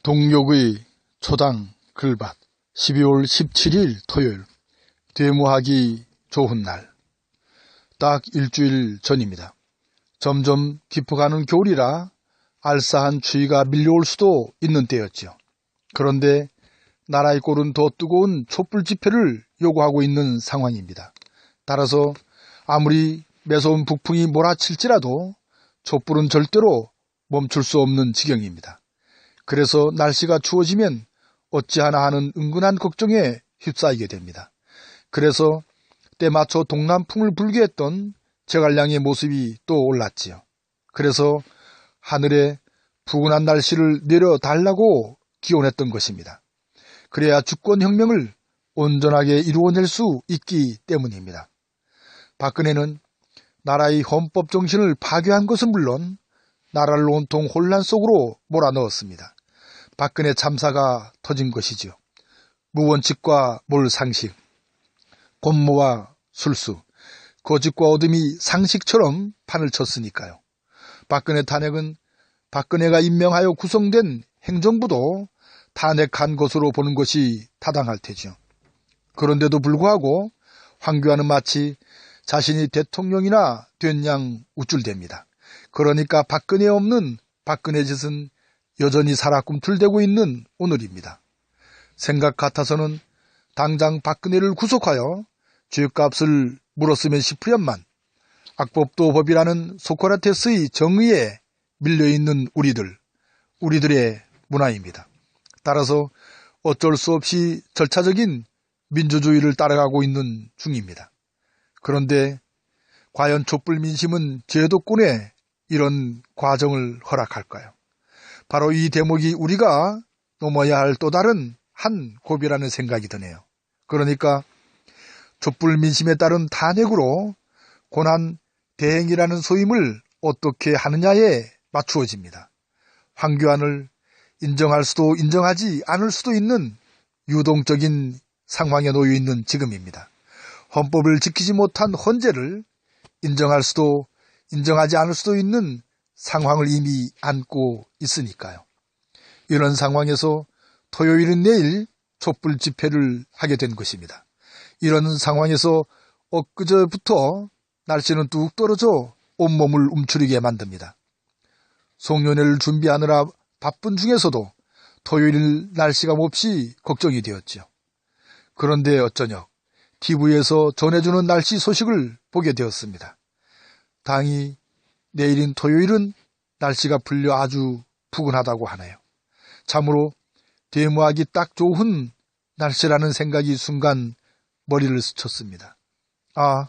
동력의 초당 글밭 12월 17일 토요일 되무하기 좋은 날. 딱 일주일 전입니다. 점점 깊어가는 겨울이라 알싸한 추위가 밀려올 수도 있는 때였죠. 그런데 나라의 꼴은 더 뜨거운 촛불 집회를 요구하고 있는 상황입니다. 따라서 아무리 매서운 북풍이 몰아칠지라도 촛불은 절대로 멈출 수 없는 지경입니다. 그래서 날씨가 추워지면 어찌하나 하는 은근한 걱정에 휩싸이게 됩니다. 그래서 때맞춰 동남풍을 불게 했던 제갈량의 모습이 또 올랐지요. 그래서 하늘에 푸근한 날씨를 내려달라고 기원했던 것입니다. 그래야 주권혁명을 온전하게 이루어낼 수 있기 때문입니다. 박근혜는 나라의 헌법 정신을 파괴한 것은 물론 나라를 온통 혼란 속으로 몰아넣었습니다. 박근혜 참사가 터진 것이지요. 무원칙과 몰상식, 권모와 술수, 거짓과 어둠이 상식처럼 판을 쳤으니까요. 박근혜 탄핵은 박근혜가 임명하여 구성된 행정부도 탄핵한 것으로 보는 것이 타당할 테죠. 그런데도 불구하고 황교안은 마치 자신이 대통령이나 된 양 우쭐댑니다. 그러니까 박근혜 없는 박근혜 짓은 여전히 살아 꿈틀대고 있는 오늘입니다. 생각 같아서는 당장 박근혜를 구속하여 죗값을 물었으면 싶으련만 악법도 법이라는 소크라테스의 정의에 밀려있는 우리들의 문화입니다. 따라서 어쩔 수 없이 절차적인 민주주의를 따라가고 있는 중입니다. 그런데 과연 촛불 민심은 제도권에 이런 과정을 허락할까요? 바로 이 대목이 우리가 넘어야 할 또 다른 한 고비라는 생각이 드네요. 그러니까 촛불 민심에 따른 탄핵으로 고난 대행이라는 소임을 어떻게 하느냐에 맞추어집니다. 황교안을 인정할 수도 인정하지 않을 수도 있는 유동적인 상황에 놓여 있는 지금입니다. 헌법을 지키지 못한 헌재를 인정할 수도 인정하지 않을 수도 있는 상황을 이미 안고 있으니까요. 이런 상황에서 토요일은 내일 촛불 집회를 하게 된 것입니다. 이런 상황에서 엊그제부터 날씨는 뚝 떨어져 온몸을 움츠리게 만듭니다. 송년회를 준비하느라 바쁜 중에서도 토요일 날씨가 몹시 걱정이 되었죠. 그런데 어쩌냐 TV에서 전해주는 날씨 소식을 보게 되었습니다. 당이 내일인 토요일은 날씨가 풀려 아주 푸근하다고 하네요. 참으로 되무하기 딱 좋은 날씨라는 생각이 순간 머리를 스쳤습니다. 아,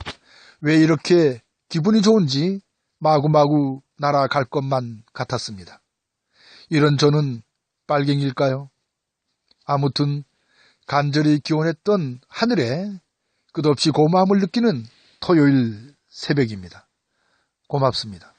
왜 이렇게 기분이 좋은지 마구마구 날아갈 것만 같았습니다. 이런 저는 빨갱이일까요? 아무튼 간절히 기원했던 하늘에 끝없이 고마움을 느끼는 토요일 새벽입니다. 고맙습니다.